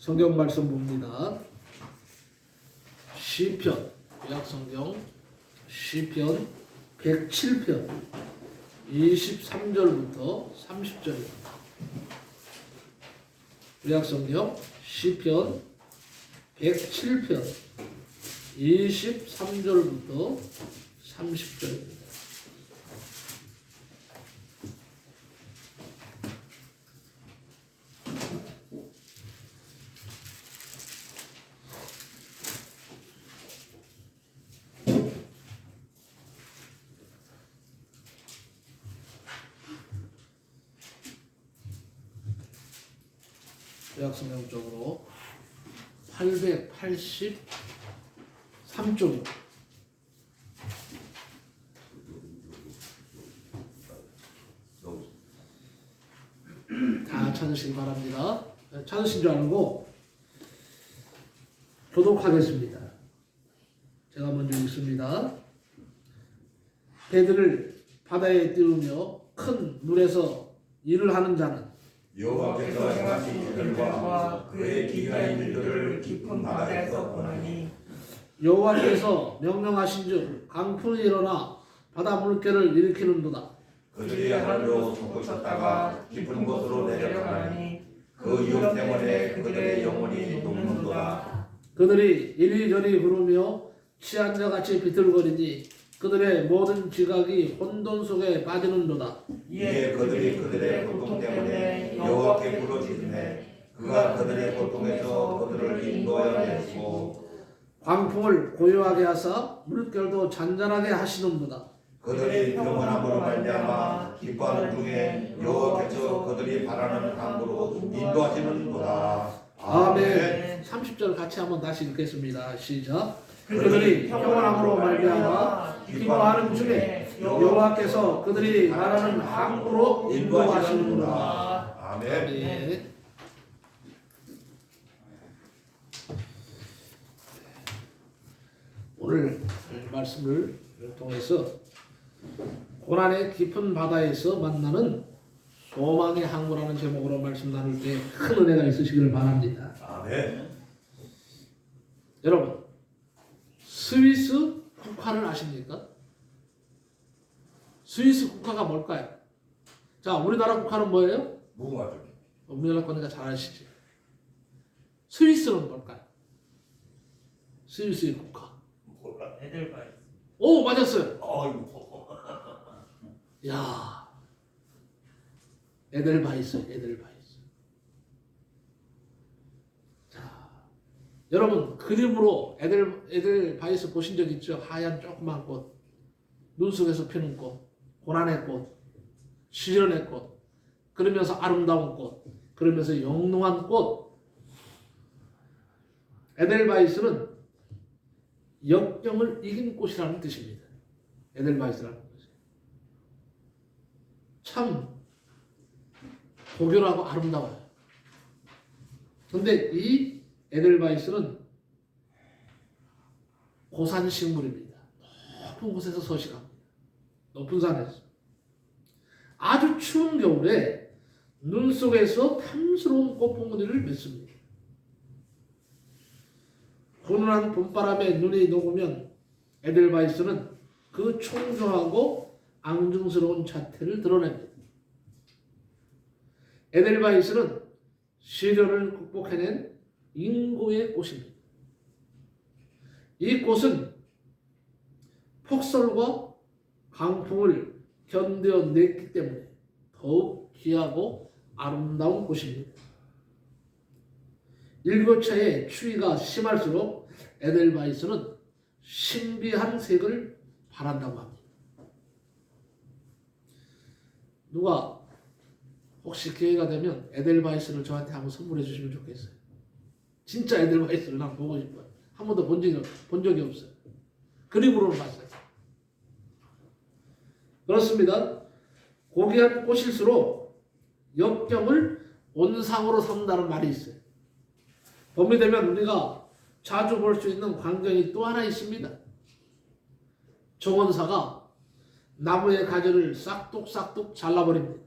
성경 말씀 봅니다. 시편, 구약성경 시편 107편 23절부터 30절입니다. 구약성경 시편 107편 23절부터 30절입니다. 구약성경 쪽으로 883쪽입니다. 다 찾으시기 바랍니다. 찾으신 줄 알고 교독하겠습니다. 제가 먼저 읽습니다. 배들을 바다에 띄우며 큰 물에서 일을 하는 자는 여호와께서 행하신 일들과 그의 기이한 일들을 깊은 바다에서 보나니 여호와께서 명령하신즉 강풍이 일어나 바다 물결을 일으키는도다. 그들이 하늘로 솟구쳤다가 깊은 곳으로 내려가니 그 위험 때문에 그들의 영혼이 녹는도다. 그들이 이리저리 구르며 취한 자같이 비틀거리니 그들의 모든 지각이 혼돈 속에 빠지는도다. 이에 그들이 그들의 고통 때문에 여호와께 부르짖으매 그가 그들의 고통에서 그들을 인도하여 내시고 광풍을 고요하게 하사 물결도 잔잔하게 하시는도다. 그들이 평안함으로 말미암아 기뻐하는 중에 여호와께서 그들이 바라는 강으로 인도하시는도다. 아멘. 30절 같이 한번 다시 읽겠습니다. 시작. 그들이 평안함으로 말미암아 기뻐하는 중에 여호와께서 그들이 말하는 항구로 인도하시는구나. 아멘. 아멘. 오늘 말씀을 통해서 고난의 깊은 바다에서 만나는 소망의 항구라는 제목으로 말씀 나눌 때 큰 은혜가 있으시기를 바랍니다. 아멘. 여러분, 스위스 국화를 아십니까? 스위스 국화가 뭘까요? 자, 우리나라 국화는 뭐예요? 무궁화죠. 우리나라 거니까 잘 아시지. 스위스는 뭘까요? 스위스의 국화. 몰라. 에델바이스. 오, 맞았어요. 아이고. 야, 에델바이스, 에델바이스. 자, 여러분 그림으로 에델바이스 보신 적 있죠? 하얀 조그만 꽃, 눈 속에서 피는 꽃, 고난의 꽃, 시련의 꽃, 그러면서 아름다운 꽃, 그러면서 영롱한 꽃. 에델바이스는 역경을 이긴 꽃이라는 뜻입니다. 에델바이스라는 것이 참 고결하고 아름다워요. 근데 이 에델바이스는 고산식물입니다. 높은 곳에서 서식합니다. 높은 산에서. 아주 추운 겨울에 눈 속에서 탐스러운 꽃봉오리를 맺습니다. 훈훈한 봄바람에 눈이 녹으면 에델바이스는 그 청정하고 앙증스러운 자태를 드러냅니다. 에델바이스는 시련을 극복해낸 인고의 꽃입니다. 이 꽃은 폭설과 강풍을 견뎌냈기 때문에 더욱 귀하고 아름다운 꽃입니다. 일교차의 추위가 심할수록 에델바이스는 신비한 색을 발한다고 합니다. 누가 혹시 기회가 되면 에델바이스를 저한테 한번 선물해 주시면 좋겠어요. 진짜 에델바이스를 난 보고 싶어요. 한 번도 본 적이 없어요. 그림으로는 봤어요. 그렇습니다. 고귀한 꽃일수록 역경을 온상으로 삼는다는 말이 있어요. 봄이 되면 우리가 자주 볼 수 있는 광경이 또 하나 있습니다. 정원사가 나무의 가지를 싹둑싹둑 잘라버립니다.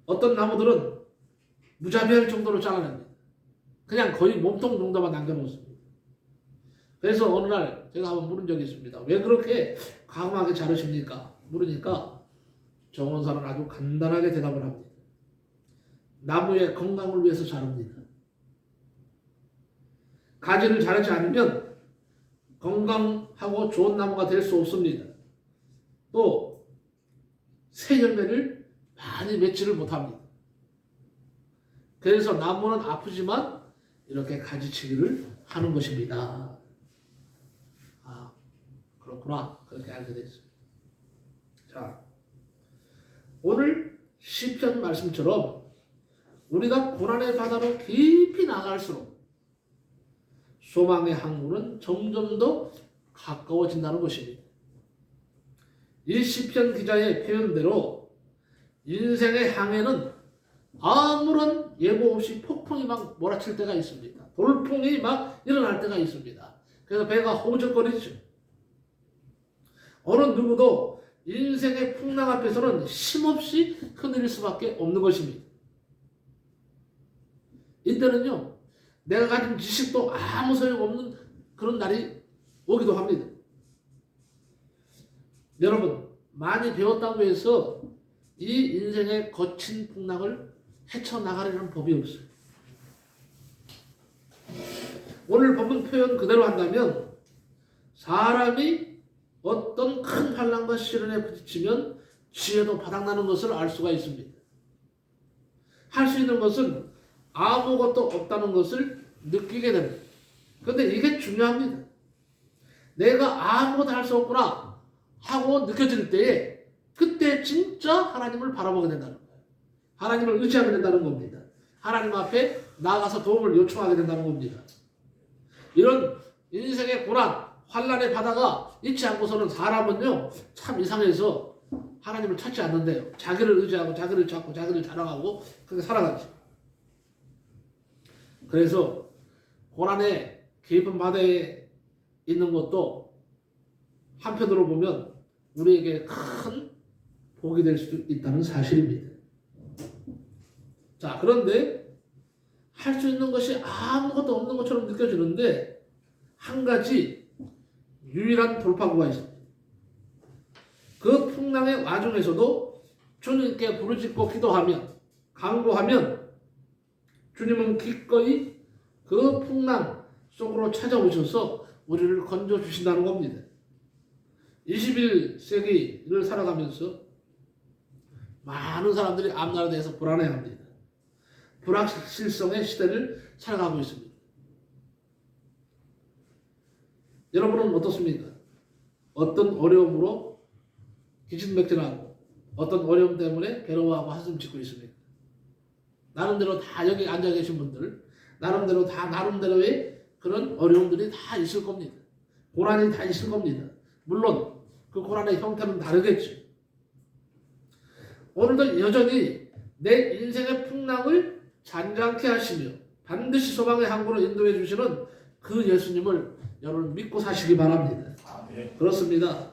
어떤 나무들은 무자비할 정도로 잘라냅니다. 그냥 거의 몸통 정도만 남겨놓습니다. 그래서 어느 날 제가 한번 물은 적이 있습니다. 왜 그렇게 과감하게 자르십니까? 물으니까 정원사는 아주 간단하게 대답을 합니다. 나무의 건강을 위해서 자릅니다. 가지를 자르지 않으면 건강하고 좋은 나무가 될 수 없습니다. 또 새 열매를 많이 맺지를 못합니다. 그래서 나무는 아프지만 이렇게 가지치기를 하는 것입니다. 아, 그렇구나. 그렇게 알게 됐어요. 자, 오늘 시편 말씀처럼 우리가 고난의 바다로 깊이 나갈수록 소망의 항구는 점점 더 가까워진다는 것입니다. 이 시편 기자의 표현대로 인생의 항해는 아무런 예고 없이 폭풍이 막 몰아칠 때가 있습니다. 돌풍이 막 일어날 때가 있습니다. 그래서 배가 허우적거리죠. 어느 누구도 인생의 풍랑 앞에서는 힘없이 흔들릴 수밖에 없는 것입니다. 이때는요, 내가 가진 지식도 아무 소용없는 그런 날이 오기도 합니다. 여러분, 많이 배웠다고 해서 이 인생의 거친 풍랑을 헤쳐나가려는 법이 없어요. 오늘 본문 표현 그대로 한다면 사람이 어떤 큰 환난과 시련에 부딪히면 지혜도 바닥나는 것을 알 수가 있습니다. 할 수 있는 것은 아무것도 없다는 것을 느끼게 됩니다. 그런데 이게 중요합니다. 내가 아무것도 할 수 없구나 하고 느껴질 때에 그때 진짜 하나님을 바라보게 된다는 거예요. 하나님을 의지하게 된다는 겁니다. 하나님 앞에 나가서 도움을 요청하게 된다는 겁니다. 이런 인생의 고난, 환난의 바다가 있지 않고서는 사람은요 참 이상해서 하나님을 찾지 않는데요. 자기를 의지하고 자기를 찾고 자기를 자랑하고 그렇게 살아가죠. 그래서 고난의 깊은 바다에 있는 것도 한편으로 보면 우리에게 큰 복이 될 수도 있다는 사실입니다. 자, 그런데 할 수 있는 것이 아무것도 없는 것처럼 느껴지는데 한 가지 유일한 돌파구가 있습니다. 그 풍랑의 와중에서도 주님께 부르짖고 기도하면 간구하면 주님은 기꺼이 그 풍랑 속으로 찾아오셔서 우리를 건져주신다는 겁니다. 21세기를 살아가면서 많은 사람들이 앞날에 대해서 불안해합니다. 불확실성의 시대를 살아가고 있습니다. 여러분은 어떻습니까? 어떤 어려움으로 기진맥진하고 어떤 어려움 때문에 괴로워하고 한숨 짓고 있습니까? 나름대로 다 여기 앉아 계신 분들 나름대로 다 나름대로의 그런 어려움들이 다 있을 겁니다. 고난이 다 있을 겁니다. 물론 그 고난의 형태는 다르겠죠. 오늘도 여전히 내 인생의 풍랑을 잔잔케 하시며 반드시 소망의 항구로 인도해 주시는 그 예수님을 여러분 믿고 사시기 바랍니다. 아멘. 그렇습니다.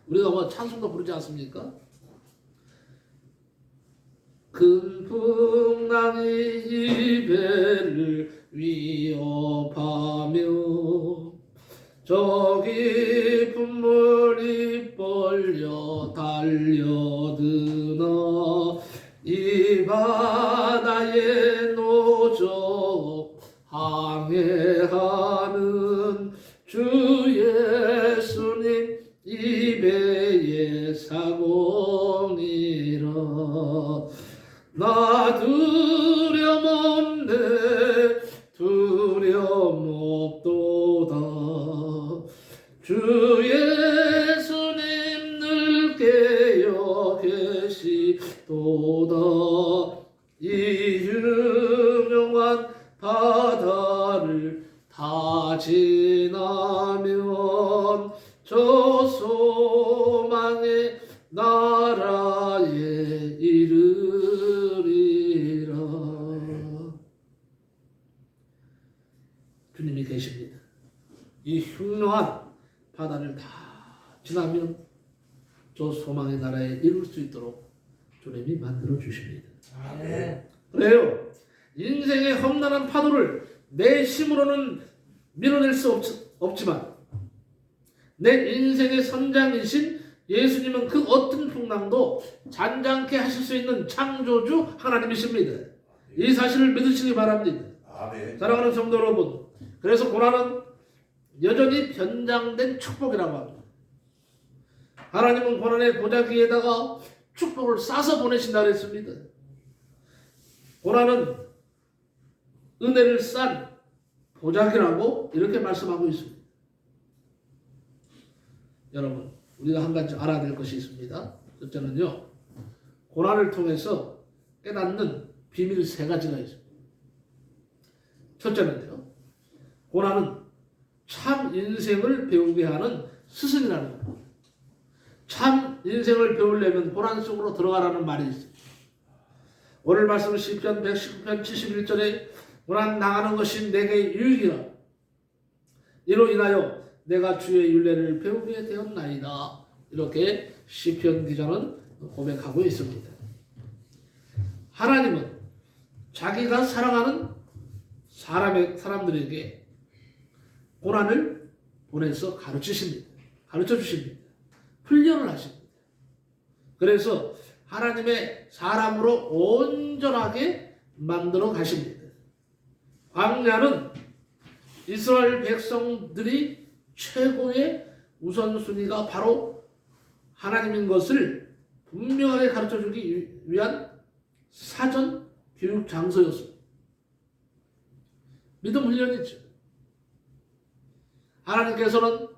우리가 뭐 찬송도 부르지 않습니까? 큰 풍랑이 이 배를 위협하며 저 깊은 물이 벌려 달려드나 이 바다에 노저 항해하는 주 예수님 이 배의 사공이라 나 두려움 없네 두려움 없도다 주 예수님 늘 깨어 계시도다 이 유명한 바다를 다 지나면 저 소망의 나라에 이르리라. 주님이 계십니다. 이 흉흉한 바다를 다 지나면 저 소망의 나라에 이룰 수 있도록 주님이 만들어 주십니다. 아멘. 그래요. 인생의 험난한 파도를 내 힘으로는 밀어낼 수 없지만 내 인생의 선장이신 예수님은 그 어떤 풍랑도 잔잔케 하실 수 있는 창조주 하나님이십니다. 이 사실을 믿으시기 바랍니다. 아멘. 사랑하는 성도 여러분, 그래서 고난은 여전히 변장된 축복이라고 합니다. 하나님은 고난의 보자기에다가 축복을 싸서 보내신다 그랬습니다. 고난은 은혜를 싼 보자기라고 이렇게 말씀하고 있습니다. 여러분, 우리가 한 가지 알아야 될 것이 있습니다. 첫째는요, 고난을 통해서 깨닫는 비밀 3가지가 있습니다. 첫째는요, 고난은 참 인생을 배우게 하는 스승이라는 겁니다. 참 인생을 배우려면 고난 속으로 들어가라는 말이 있습니다. 오늘 말씀은 시편 119편 71절에 고난 당하는 것이 내게 유익이라. 이로 인하여 내가 주의 율례를 배우게 되었나이다. 이렇게 시편 기자는 고백하고 있습니다. 하나님은 자기가 사랑하는 사람들에게 고난을 보내서 가르쳐 주십니다. 훈련을 하십니다. 그래서 하나님의 사람으로 온전하게 만들어 가십니다. 광야는 이스라엘 백성들이 최고의 우선순위가 바로 하나님인 것을 분명하게 가르쳐 주기 위한 사전 교육 장소였습니다. 믿음 훈련이죠. 하나님께서는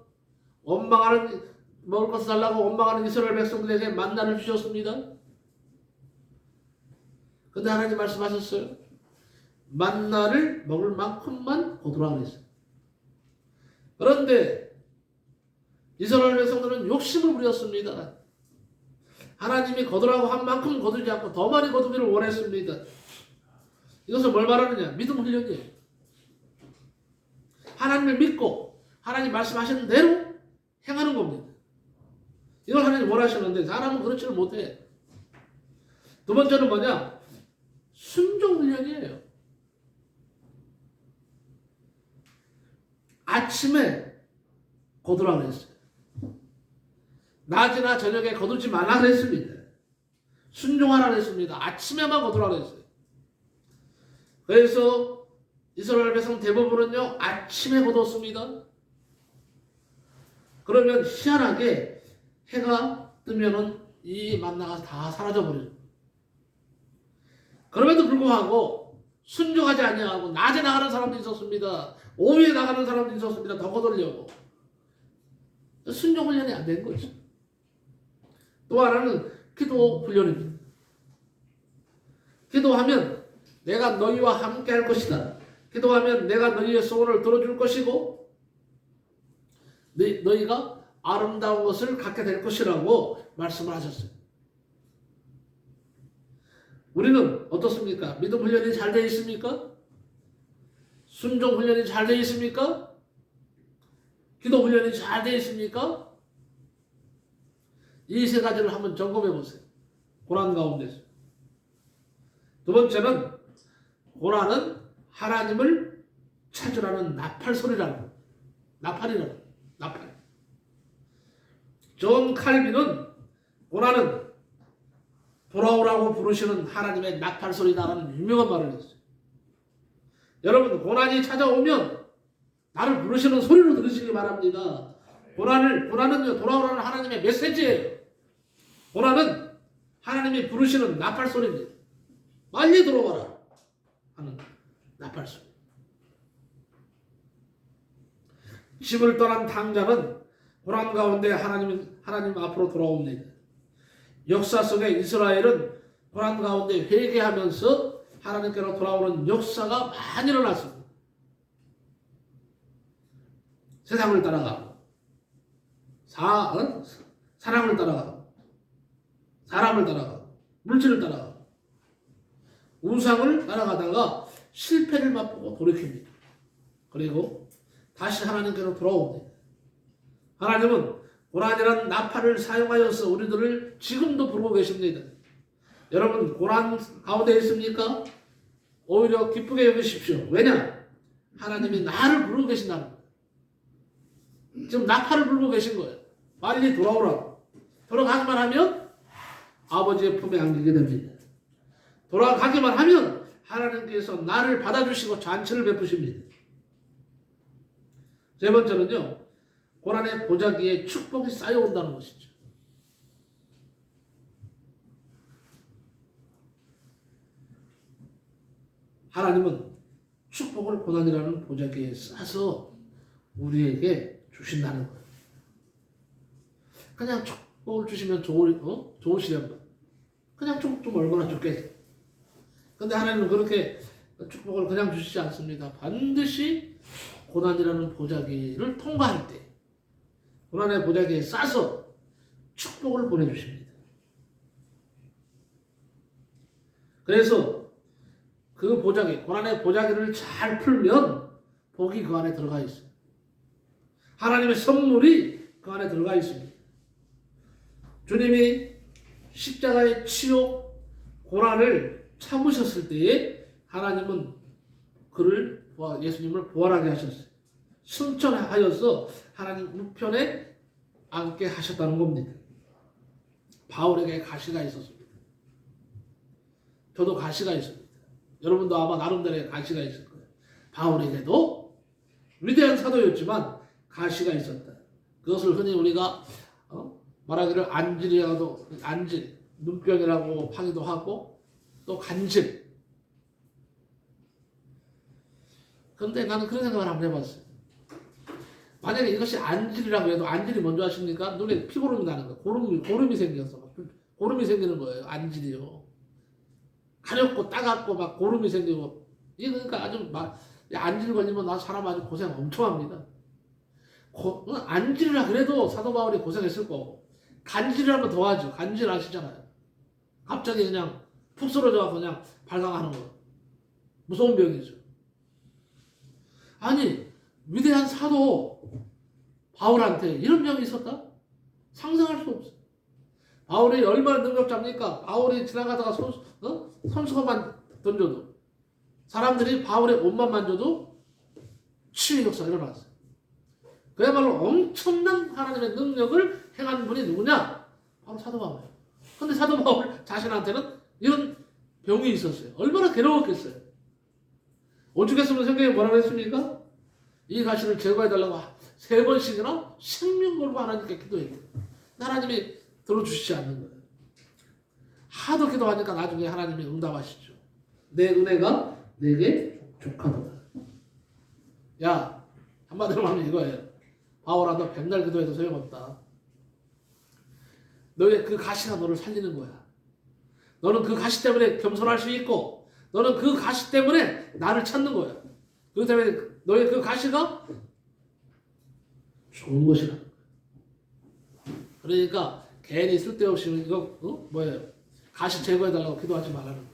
먹을 것을 달라고 원망하는 이스라엘 백성들에게 만나를 주셨습니다. 근데 하나님 말씀하셨어요. 만나를 먹을 만큼만 거두라 그랬어요. 그런데 이스라엘 백성들은 욕심을 부렸습니다. 하나님이 거두라고 한 만큼 거두지 않고 더 많이 거두기를 원했습니다. 이것은 뭘 말하느냐? 믿음 훈련이에요. 하나님을 믿고 하나님 말씀하시는 대로 행하는 겁니다. 이걸 하나님 원하시는데 사람은 그렇지를 못해. 두 번째는 뭐냐? 순종 훈련이에요. 아침에 거두라 그랬어요. 낮이나 저녁에 거두지 말라 그랬습니다. 순종하라 그랬습니다. 아침에만 거두라 그랬어요. 그래서 이스라엘 백성 대부분은요 아침에 거뒀습니다. 그러면 희한하게 해가 뜨면은 이 만나가 다 사라져 버려요. 그럼에도 불구하고 순종하지 아니하고 낮에 나가는 사람도 있었습니다. 오후에 나가는 사람도 있었습니다. 더 거두려고. 순종 훈련이 안 된 거죠. 또 하나는 기도 훈련입니다. 기도하면 내가 너희와 함께 할 것이다. 기도하면 내가 너희의 소원을 들어줄 것이고 너희가 아름다운 것을 갖게 될 것이라고 말씀을 하셨어요. 우리는 어떻습니까? 믿음 훈련이 잘 되어 있습니까? 순종 훈련이 잘 되어 있습니까? 기도 훈련이 잘 되어 있습니까? 이 3가지를 한번 점검해 보세요. 고난 가운데서. 두 번째는 고난은 하나님을 찾으라는 나팔 소리라는 거예요. 나팔이라는 거예요. 나팔. 존 칼빈은 고난은 돌아오라고 부르시는 하나님의 나팔 소리다라는 유명한 말을 했어요. 여러분 고난이 찾아오면 나를 부르시는 소리로 들으시기 바랍니다. 고난은요 돌아오라는 하나님의 메시지예요. 고난은 하나님이 부르시는 나팔 소리입니다. 빨리 들어와라 하는 나팔 소리. 집을 떠난 당자는 고난 가운데 하나님 앞으로 돌아옵니다. 역사 속에 이스라엘은 고난 가운데 회개하면서 하나님께로 돌아오는 역사가 많이 일어났습니다. 세상을 따라가고 사랑을 따라가고 사람을 따라가고 물질을 따라가고 우상을 따라가다가 실패를 맛보고 돌이킵니다. 그리고 다시 하나님께로 돌아옵니다. 하나님은 고난이라는 나팔을 사용하여서 우리들을 지금도 부르고 계십니다. 여러분 고난 가운데 있습니까? 오히려 기쁘게 여기십시오. 왜냐? 하나님이 나를 부르고 계신다는 거예요. 지금 나팔을 불고 계신 거예요. 빨리 돌아오라고. 돌아가기만 하면 아버지의 품에 안기게 됩니다. 돌아가기만 하면 하나님께서 나를 받아주시고 잔치를 베푸십니다. 세 번째는요, 고난의 보자기에 축복이 쌓여온다는 것이죠. 하나님은 축복을 고난이라는 보자기에 싸서 우리에게 주신다는 거예요. 그냥 축복을 주시면 좋으시련만. 그냥 축복 좀 얼마나 좋겠어요. 근데 하나님은 그렇게 축복을 그냥 주시지 않습니다. 반드시 고난이라는 보자기를 통과할 때 고난의 보자기에 싸서 축복을 보내주십니다. 그래서 그 보자기, 고난의 보자기를 잘 풀면 복이 그 안에 들어가 있어요. 하나님의 선물이 그 안에 들어가 있습니다. 주님이 십자가의 치욕, 고난을 참으셨을 때에 하나님은 예수님을 부활하게 하셨어요. 승천하여서 하나님 우편에 앉게 하셨다는 겁니다. 바울에게 가시가 있었습니다. 저도 가시가 있습니다. 여러분도 아마 나름대로의 가시가 있을 거예요. 바울에게도 위대한 사도였지만 가시가 있었다. 그것을 흔히 우리가 말하기를 안질, 눈병이라고 하기도 하고 또 간질. 그런데 나는 그런 생각을 한번 해봤어요. 만약에 이것이 안질이라고 해도 안질이 뭔지 아십니까? 눈에 피고름이 나는 거예요. 고름이 생겨서 고름이 생기는 거예요. 안질이요. 가렵고 따갑고 막 고름이 생기고 이게 그러니까 아주 막 안질 걸리면 나 사람 아주 고생 엄청 합니다. 안질이라 그래도 사도 바울이 고생했을 거고 간질이라면 더 하죠. 간질 아시잖아요. 갑자기 그냥 푹 쓰러져서 그냥 발광하는 거. 무서운 병이죠. 아니 위대한 사도 바울한테 이런 병이 있었다? 상상할 수 없어요. 바울이 얼마나 능력자입니까? 바울이 지나가다가 손수건만 던져도 사람들이 바울의 옷만 만져도 치유의 역사가 일어났어요. 그야말로 엄청난 하나님의 능력을 행한 분이 누구냐? 바로 사도 바울이에요. 근데 사도 바울 자신한테는 이런 병이 있었어요. 얼마나 괴로웠겠어요. 오죽했으면 성경에 뭐라고 했습니까? 이 가시를 제거해달라고 3번씩이나 생명 걸고 하나님께 기도했대요. 하나님이 들어주시지 않는 거예요. 하도 기도하니까 나중에 하나님이 응답하시죠. 내 은혜가 내게 족하도다. 야, 한마디로 하면 이거예요. 바울아, 너 백날 기도해도 소용없다. 너의 그 가시가 너를 살리는 거야. 너는 그 가시 때문에 겸손할 수 있고 너는 그 가시 때문에 나를 찾는 거야. 그렇기 때문에 너의 그 가시가 좋은 것이라. 그러니까 괜히 쓸데없이 이거 뭐예요? 가시 제거해달라고 기도하지 말라는 거예요.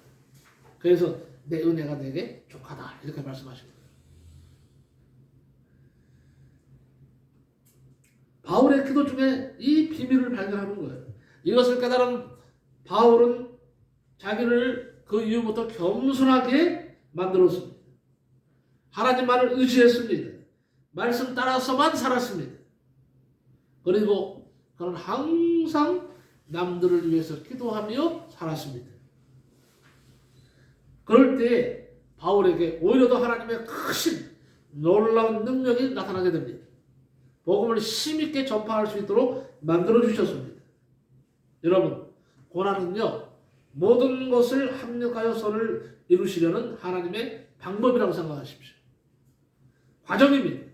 그래서 내 은혜가 내게 족하다 이렇게 말씀하신 거예요. 바울의 기도 중에 이 비밀을 발견하는 거예요. 이것을 깨달은 바울은 자기를 그 이후부터 겸손하게 만들었습니다. 하나님만을 의지했습니다. 말씀 따라서만 살았습니다. 그리고 그는 항상 남들을 위해서 기도하며 살았습니다. 그럴 때 바울에게 오히려 더 하나님의 크신 놀라운 능력이 나타나게 됩니다. 복음을 힘있게 전파할 수 있도록 만들어 주셨습니다. 여러분, 고난은요 모든 것을 합력하여 선을 이루시려는 하나님의 방법이라고 생각하십시오. 과정입니다.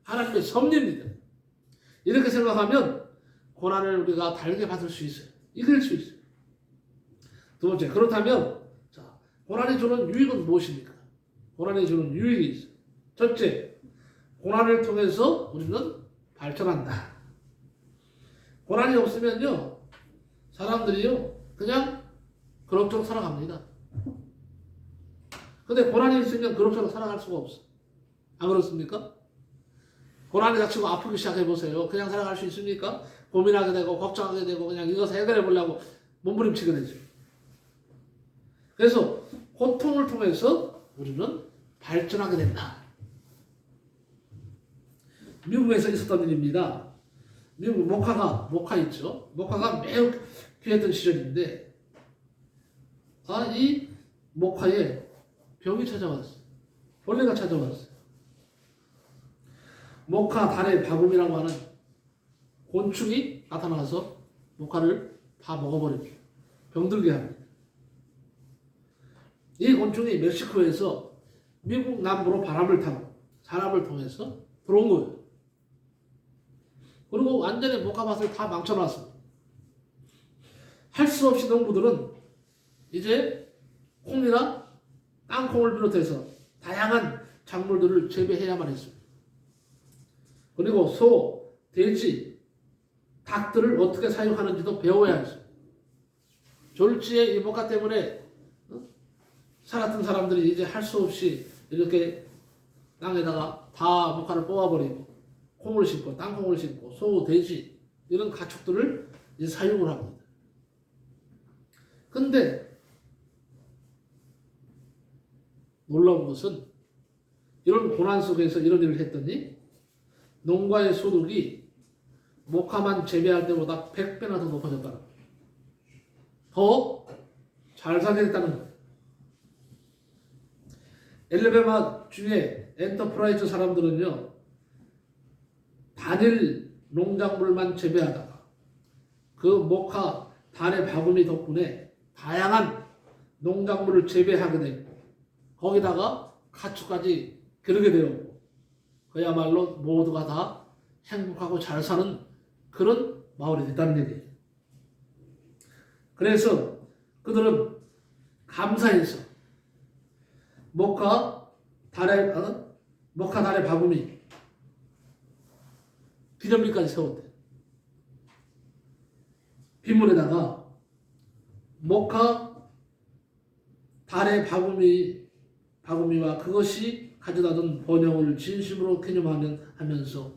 하나님의 섭리입니다. 이렇게 생각하면 고난을 우리가 달게 받을 수 있어요. 이길 수 있어요. 두 번째, 그렇다면 자, 고난이 주는 유익은 무엇입니까? 고난이 주는 유익이 있어요. 첫째, 고난을 통해서 우리는 발전한다. 고난이 없으면요 사람들이요 그냥 그럭저럭 살아갑니다. 근데 고난이 있으면 그럭저럭 살아갈 수가 없어. 안 그렇습니까? 고난이 닥치고 아프기 시작해보세요. 그냥 살아갈 수 있습니까? 고민하게 되고 걱정하게 되고 그냥 이것을 해결해 보려고 몸부림치게 되죠. 그래서 고통을 통해서 우리는 발전하게 된다. 미국에서 있었던 일입니다. 미국 모카 있죠. 모카가 매우 귀했던 시절인데, 이 모카에 병이 찾아왔어요. 벌레가 찾아왔어요. 모카 달의 바구미라고 하는 곤충이 나타나서 모카를 다 먹어버립니다. 병들게 합니다. 이 곤충이 멕시코에서 미국 남부로 바람을 타고 사람을 통해서 들어온 거예요. 그리고 완전히 모카밭을 다 망쳐놨습니다. 할 수 없이 농부들은 이제 콩이나 땅콩을 비롯해서 다양한 작물들을 재배해야만 했습니다. 그리고 소, 돼지, 닭들을 어떻게 사육하는지도 배워야 했습니다. 졸지에 이 모카 때문에 살았던 사람들이 이제 할 수 없이 이렇게 땅에다가 다 모카를 뽑아버리고 콩을 심고 땅콩을 심고 소, 돼지 이런 가축들을 이제 사육을 합니다. 근데 놀라운 것은 이런 고난 속에서 이런 일을 했더니 농가의 소득이 모카만 재배할 때보다 100배나 더 높아졌다는 거예요. 더 잘 살게 됐다는 거예요. 엘레베마 중에 엔터프라이즈 사람들은요, 단일 농작물만 재배하다가 그 모카 달의 바구니 덕분에 다양한 농작물을 재배하게 되고 거기다가 가축까지 기르게 되었고 그야말로 모두가 다 행복하고 잘 사는 그런 마을이 됐다는 얘기예요. 그래서 그들은 감사해서 모카 달의 바구미 기념비까지 세웠대. 빗물에다가 모카 달의 바구미와 그것이 가져다준 번영을 진심으로 기념하면서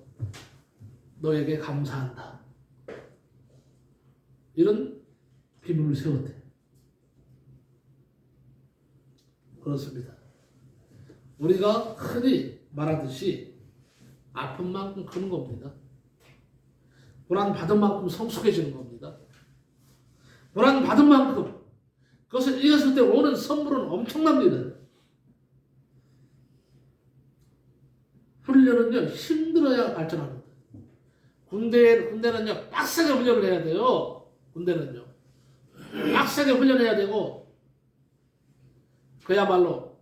너에게 감사한다. 이런 빗물을 세웠대. 그렇습니다. 우리가 흔히 말하듯이 아픈 만큼 크는 겁니다. 고난 받은 만큼 성숙해지는 겁니다. 고난 받은 만큼 그것을 이겼을 때 오는 선물은 엄청납니다. 훈련은요, 힘들어야 발전합니다. 군대는요, 빡세게 훈련을 해야 돼요. 군대는요. 빡세게 훈련해야 되고, 그야말로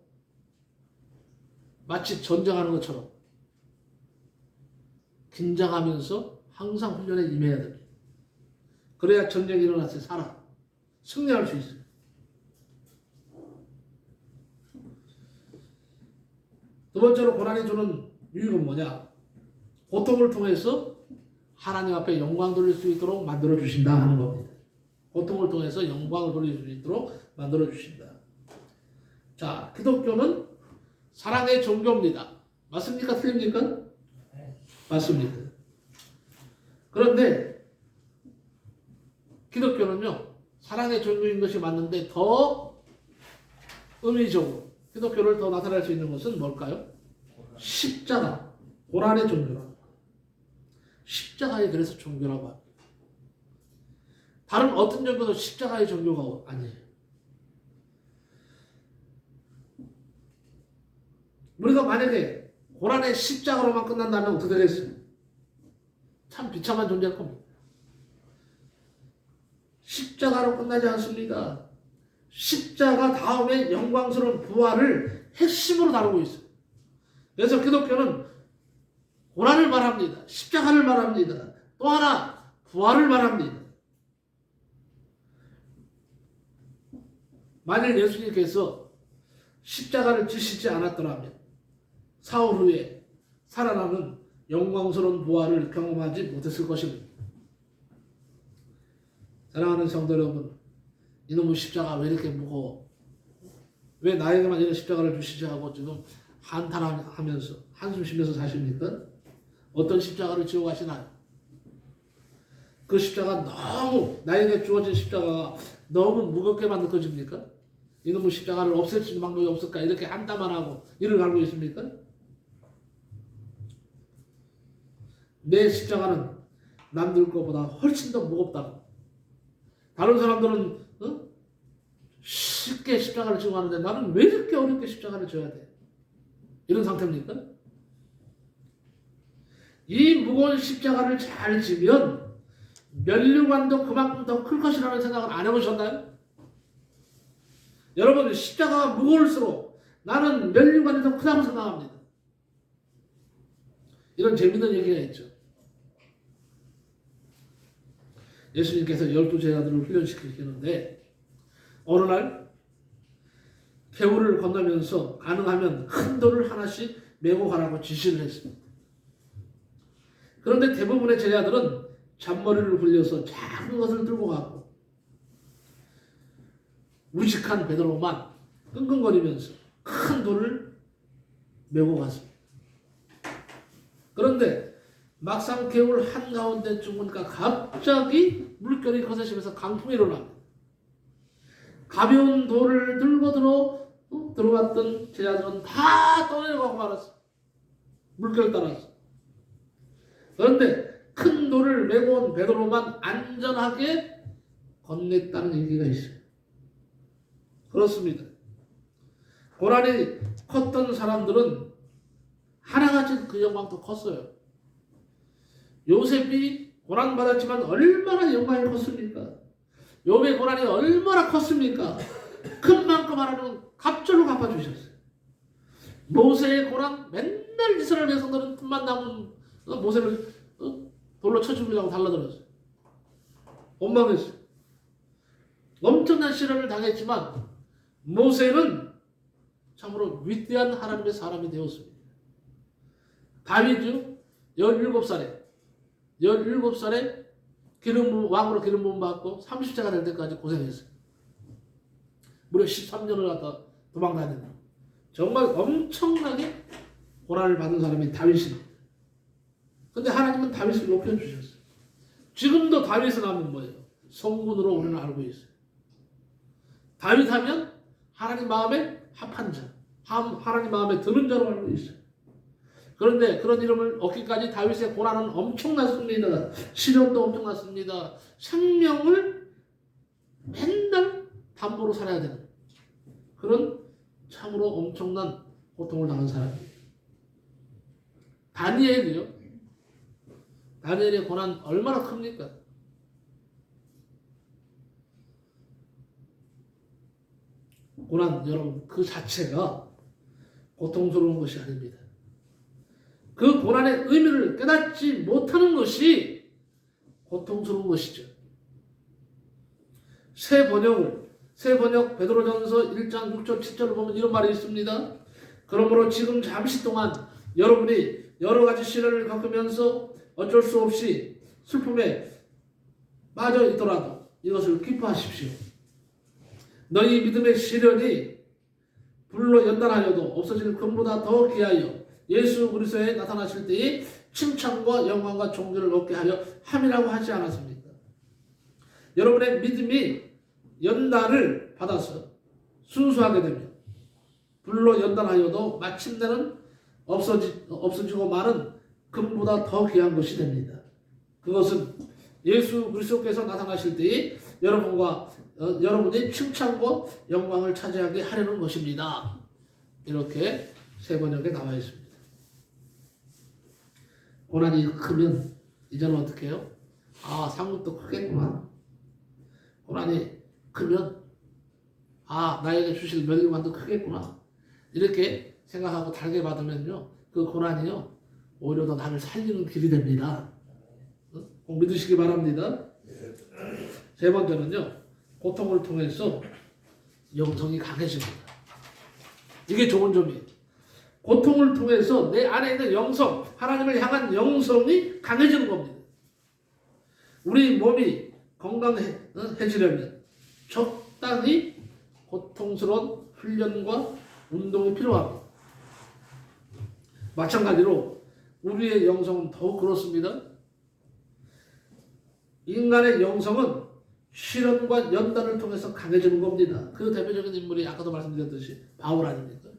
마치 전쟁하는 것처럼 긴장하면서 항상 훈련에 임해야 됩니다. 그래야 전쟁이 일어났을 때 승리할 수 있어요. 두 번째로 고난이 주는 유익은 뭐냐? 고통을 통해서 하나님 앞에 영광 돌릴 수 있도록 만들어 주신다 하는 겁니다. 고통을 통해서 영광을 돌릴 수 있도록 만들어 주신다. 자, 기독교는 사랑의 종교입니다. 맞습니까? 틀립니까? 네. 맞습니다. 그런데 기독교는요, 사랑의 종교인 것이 맞는데 더 의미적으로 기독교를 더 나타낼 수 있는 것은 뭘까요? 십자가, 고난의 종교라고. 십자가에 그래서 종교라고 합니다. 다른 어떤 종교도 십자가의 종교가 아니에요. 우리가 만약에 고난의 십자가로만 끝난다면 어떻게 되겠어요? 참 비참한 존재일 겁니다. 십자가로 끝나지 않습니다. 십자가 다음에 영광스러운 부활을 핵심으로 다루고 있어요. 그래서 기독교는 고난을 말합니다. 십자가를 말합니다. 또 하나 부활을 말합니다. 만일 예수님께서 십자가를 지시지 않았더라면 사흘 후에 살아나는 영광스러운 부활을 경험하지 못했을 것입니다. 사랑하는 성도 여러분, 이놈의 십자가 왜 이렇게 무거워? 왜 나에게만 이런 십자가를 주시지 하고 지금 한탄하면서 한숨 쉬면서 사십니까? 어떤 십자가를 지고 가시나요? 그 십자가 너무 나에게 주어진 십자가가 너무 무겁게만 느껴집니까? 이놈의 십자가를 없앨 수 있는 방법이 없을까 이렇게 한땀만 하고 이를 갈고 있습니까? 내 십자가는 남들 것보다 훨씬 더 무겁다고. 다른 사람들은 쉽게 십자가를 지고 하는데 나는 왜 이렇게 어렵게 십자가를 져야 돼? 이런 상태입니까? 이 무거운 십자가를 잘 지면 면류관도 그만큼 더 클 것이라는 생각을 안 해보셨나요? 여러분, 십자가가 무거울수록 나는 면류관이 더 크다고 생각합니다. 이런 재밌는 얘기가 있죠. 예수님께서 12제자들을 훈련시키시는데 어느 날 개울을 건너면서 가능하면 큰 돌을 하나씩 메고 가라고 지시를 했습니다. 그런데 대부분의 제자들은 잔머리를 굴려서 작은 것을 들고 갔고 무식한 베드로만 끙끙거리면서 큰 돌을 메고 갔습니다. 그런데 막상 개울 한가운데쯤 보니까 갑자기 물결이 거세지면서 강풍이 일어납니다. 가벼운 돌을 들고 들어왔던 제자들은 다 떠내려가고 말았어. 물결 따라서. 그런데 큰 돌을 메고 온 베드로만 안전하게 건넸다는 얘기가 있어요. 그렇습니다. 고난이 컸던 사람들은 하나같이 그 영광도 컸어요. 요셉이 고난받았지만 얼마나 영광이 컸습니까? 욥의 고난이 얼마나 컸습니까? 큰 만큼 하나님은 갑절로 갚아주셨어요. 모세의 고난, 맨날 이스라엘 백성들은 틈만 남은 모세를 돌로 쳐 죽이려고 달라들었어요. 원망했어요. 엄청난 시련을 당했지만 모세는 참으로 위대한 하나님의 사람이 되었습니다. 다윗이요, 17살에 왕으로 기름 부음 받고 30세가 될 때까지 고생했어요. 무려 13년을 갖다 도망 다녔다. 정말 엄청나게 고난을 받은 사람이 다윗입니다. 근데 하나님은 다윗을 높여주셨어요. 지금도 다윗을 하면 뭐예요? 성군으로 우리는 알고 있어요. 다윗 하면 하나님 마음에 합한 자, 하나님 마음에 드는 자로 알고 있어요. 그런데 그런 이름을 얻기까지 다윗의 고난은 엄청났습니다. 시련도 엄청났습니다. 생명을 맨날 담보로 살아야 되는 그런 참으로 엄청난 고통을 당한 사람이에요. 다니엘의 고난 얼마나 큽니까? 고난, 여러분, 그 자체가 고통스러운 것이 아닙니다. 그 고난의 의미를 깨닫지 못하는 것이 고통스러운 것이죠. 새 번역 베드로전서 1장 6절 7절을 보면 이런 말이 있습니다. 그러므로 지금 잠시 동안 여러분이 여러 가지 시련을 겪으면서 어쩔 수 없이 슬픔에 빠져 있더라도 이것을 기뻐하십시오. 너희 믿음의 시련이 불로 연단하여도 없어질 금보다 더 귀하여 예수 그리스도에 나타나실 때에 칭찬과 영광과 존귀를 얻게 하려 함이라고 하지 않았습니까? 여러분의 믿음이 연단을 받아서 순수하게 되면 불로 연단하여도 마침내는 없어지고 마는 금보다 더 귀한 것이 됩니다. 그것은 예수 그리스도께서 나타나실 때에 여러분의 칭찬과 영광을 차지하게 하려는 것입니다. 이렇게 새 번역에 나와 있습니다. 고난이 크면 이제는 어떻게 해요? 상급도 크겠구나. 고난이 크면 나에게 주실 면류관도 크겠구나. 이렇게 생각하고 달게 받으면요, 그 고난이요 오히려 더 나를 살리는 길이 됩니다. 꼭 믿으시기 바랍니다. 세 번째는요, 고통을 통해서 영성이 강해집니다. 이게 좋은 점이에요. 고통을 통해서 내 안에 있는 영성, 하나님을 향한 영성이 강해지는 겁니다. 우리 몸이 건강해지려면 적당히 고통스러운 훈련과 운동이 필요합니다. 마찬가지로 우리의 영성은 더욱 그렇습니다. 인간의 영성은 시련과 연단을 통해서 강해지는 겁니다. 그 대표적인 인물이 아까도 말씀드렸듯이 바울 아닙니까?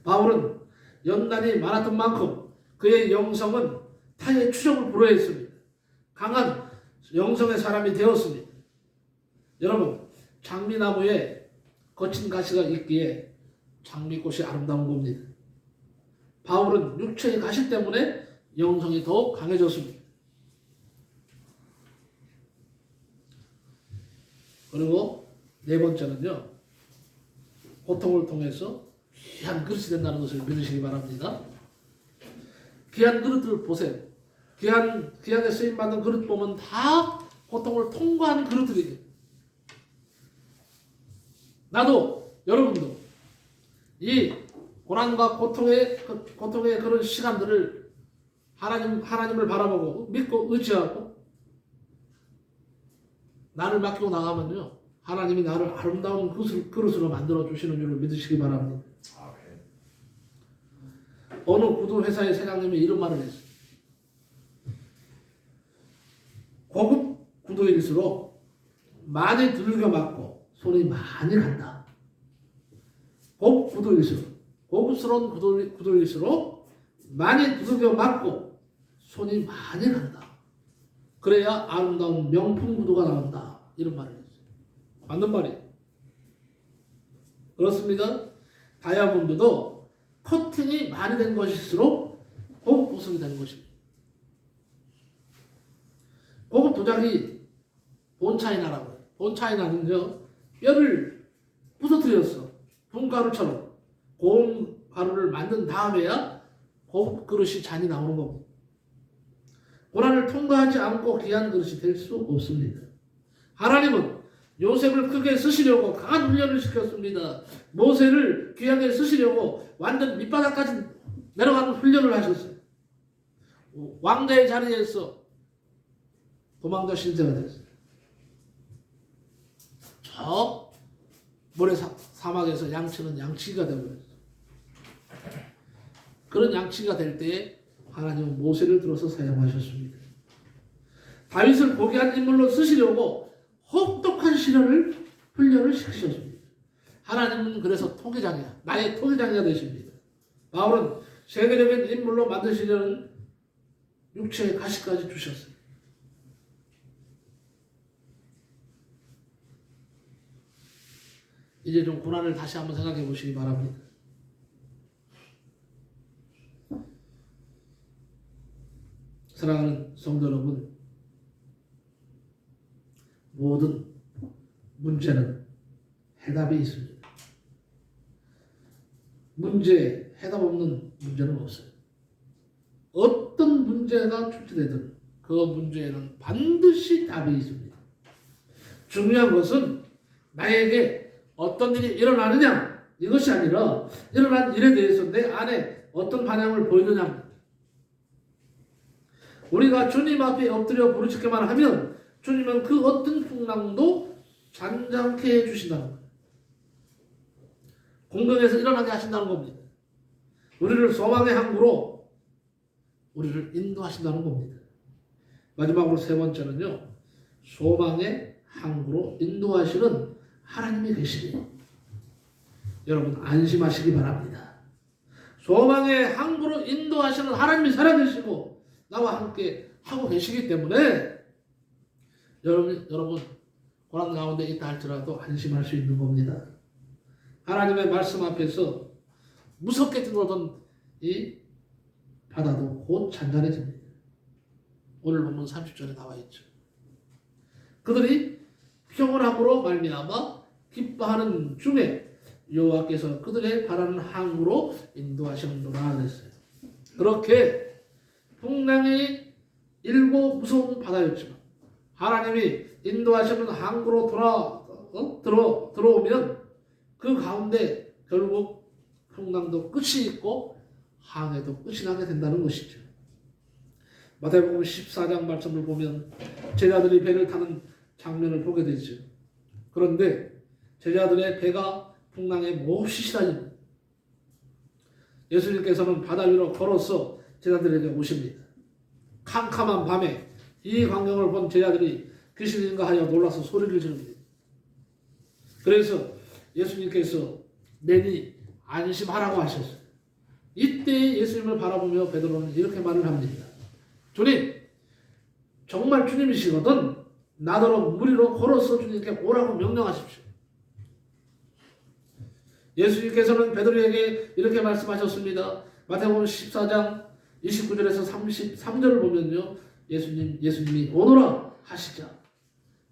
바울은 연단이 많았던 만큼 그의 영성은 타의 추종을 불허했습니다. 강한 영성의 사람이 되었습니다. 여러분, 장미나무에 거친 가시가 있기에 장미꽃이 아름다운 겁니다. 바울은 육체의 가시 때문에 영성이 더욱 강해졌습니다. 그리고 네 번째는요, 고통을 통해서 귀한 그릇이 된다는 것을 믿으시기 바랍니다. 귀한 그릇을 보세요. 귀하게 쓰임받는 그릇 보면 다 고통을 통과하는 그릇들이에요. 나도, 여러분도 이 고난과 고통의 그런 시간들을 하나님을 바라보고 믿고 의지하고 나를 맡기고 나가면요, 하나님이 나를 아름다운 그릇으로 만들어 주시는 줄을 믿으시기 바랍니다. 어느 구두 회사의 사장님이 이런 말을 했어요. 고급 구두일수록 많이 두들겨 맞고 손이 많이 간다. 고급스러운 구두일수록 많이 두들겨 맞고 손이 많이 간다. 그래야 아름다운 명품 구두가 나온다. 이런 말을 했어요. 맞는 말이에요. 그렇습니다. 다이아몬드도 커팅이 많이 된 것일수록 고급 보석이 되는 것입니다. 고급 도자기 본차이나라고 해요. 본차이나는요, 뼈를 부서뜨렸어. 분가루처럼 고운 가루를 만든 다음에야 고급 그릇이 잔이 나오는 겁니다. 고난을 통과하지 않고 귀한 그릇이 될 수 없습니다. 하나님은 요셉을 크게 쓰시려고 강한 훈련을 시켰습니다. 모세를 귀하게 쓰시려고 완전 밑바닥까지 내려가는 훈련을 하셨어요. 왕대의 자리에서 도망자 신세가 됐어요. 저 모래 사막에서 양치는 양치기가 되어버렸어요. 그런 양치기가 될 때에 하나님은 모세를 들어서 사용하셨습니다. 다윗을 고귀한 인물로 쓰시려고 혹독한 훈련을 시키셨습니다. 하나님은 그래서 토기장이야. 나의 토기장이가 되십니다. 바울은 세계적인 인물로 만드시려는 육체의 가시까지 주셨어요. 이제 좀 고난을 다시 한번 생각해 보시기 바랍니다. 사랑하는 성도 여러분, 모든 문제는 해답이 있습니다. 해답 없는 문제는 없어요. 어떤 문제가 출제되든 그 문제에는 반드시 답이 있습니다. 중요한 것은 나에게 어떤 일이 일어나느냐, 이것이 아니라 일어난 일에 대해서 내 안에 어떤 반응을 보이느냐입니다. 우리가 주님 앞에 엎드려 부르짖기만 하면 주님은 그 어떤 풍랑도 잔잔케 해주신다는 거예요. 공경에서 일어나게 하신다는 겁니다. 우리를 소망의 항구로 우리를 인도하신다는 겁니다. 마지막으로 세 번째는요, 소망의 항구로 인도하시는 하나님이 계시니 여러분 안심하시기 바랍니다. 소망의 항구로 인도하시는 하나님이 살아계시고 나와 함께 하고 계시기 때문에 여러분 고난 가운데 있다 할지라도 안심할 수 있는 겁니다. 하나님의 말씀 앞에서 무섭게 들어오던 이 바다도 곧 잔잔해집니다. 오늘 본문 30절에 나와 있죠. 그들이 평온함으로 말미암아 기뻐하는 중에 여호와께서 그들의 바라는 항구로 인도하시는도다 그랬어요. 그렇게 풍랑이 일고 무서운 바다였지만 하나님이 인도하시는 항구로 들어오면 그 가운데 결국 풍랑도 끝이 있고 항해도 끝이 나게 된다는 것이죠. 마태복음 14장 말씀을 보면 제자들이 배를 타는 장면을 보게 되죠. 그런데 제자들의 배가 풍랑에 몹시 시달립니다. 예수님께서는 바다 위로 걸어서 제자들에게 오십니다. 캄캄한 밤에 이 광경을 본 제자들이 귀신인가 하여 놀라서 소리를 지릅니다. 그래서 예수님께서 내니 안심하라고 하셨어요. 이때 예수님을 바라보며 베드로는 이렇게 말을 합니다. 주님, 정말 주님이시거든 나더러 물 위로 걸어서 주님께 오라고 명령하십시오. 예수님께서는 베드로에게 이렇게 말씀하셨습니다. 마태복음 14장 29절에서 33절을 보면요, 예수님이 오너라 하시자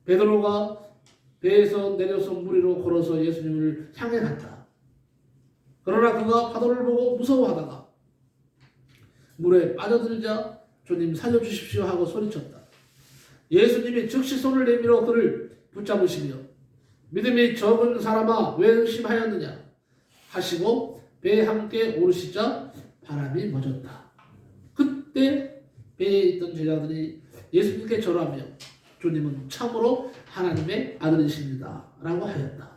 베드로가 배에서 내려서 물 위로 걸어서 예수님을 향해 갔다. 그러나 그가 파도를 보고 무서워하다가 물에 빠져들자 주님 살려주십시오 하고 소리쳤다. 예수님이 즉시 손을 내밀어 그를 붙잡으시며 믿음이 적은 사람아 왜 의심하였느냐 하시고 배에 함께 오르시자 바람이 멎었다. 그때 배에 있던 제자들이 예수님께 절하며 주님은 참으로 하나님의 아들이십니다 라고 하였다.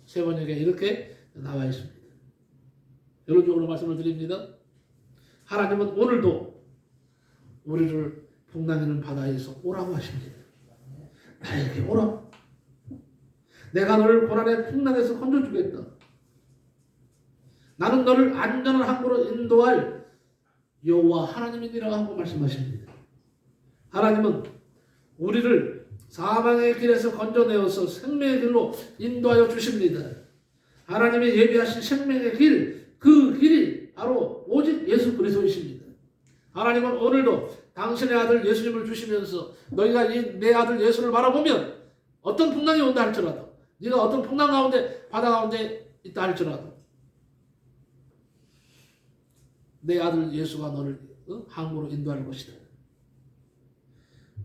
세 번역에 이렇게 나와 있습니다. 결론적으로 말씀을 드립니다. 하나님은 오늘도 우리를 풍랑이는 바다에서 오라고 하십니다. 나에게 오라. 내가 너를 고난의 풍랑에서 건져주겠다. 나는 너를 안전한 항구로 인도할 여호와 하나님이니라 하고 말씀하십니다. 하나님은 우리를 사망의 길에서 건져내어서 생명의 길로 인도하여 주십니다. 하나님이 예비하신 생명의 길, 그 길이 바로 오직 예수 그리스도이십니다. 하나님은 오늘도 당신의 아들 예수님을 주시면서 너희가 내 아들 예수를 바라보면 어떤 풍랑이 온다 할지라도 네가 어떤 풍랑 가운데 바다 가운데 있다 할지라도 내 아들 예수가 너를 항구로 인도할 것이다.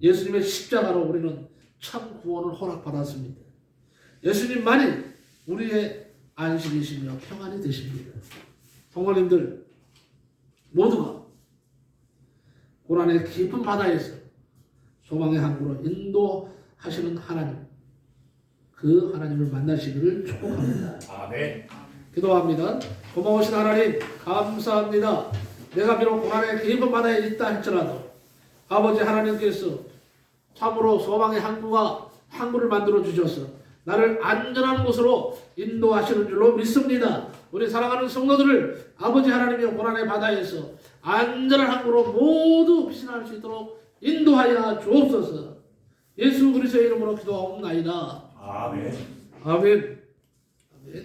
예수님의 십자가로 우리는 참 구원을 허락받았습니다. 예수님만이 우리의 안식이시며 평안이 되십니다. 성도님들 모두가 고난의 깊은 바다에서 소망의 항구로 인도하시는 하나님, 그 하나님을 만나시기를 축복합니다. 아멘. 기도합니다. 고마우신 하나님 감사합니다. 내가 비록 고난의 깊은 바다에 있다 할지라도 아버지 하나님께서 참으로 소망의 항구를 만들어 주셔서 나를 안전한 곳으로 인도하시는 줄로 믿습니다. 우리 사랑하는 성도들을 아버지 하나님의 고난의 바다에서 안전한 항구로 모두 피신할 수 있도록 인도하여 주옵소서. 예수 그리스도의 이름으로 기도하옵나이다. 아멘. 아멘.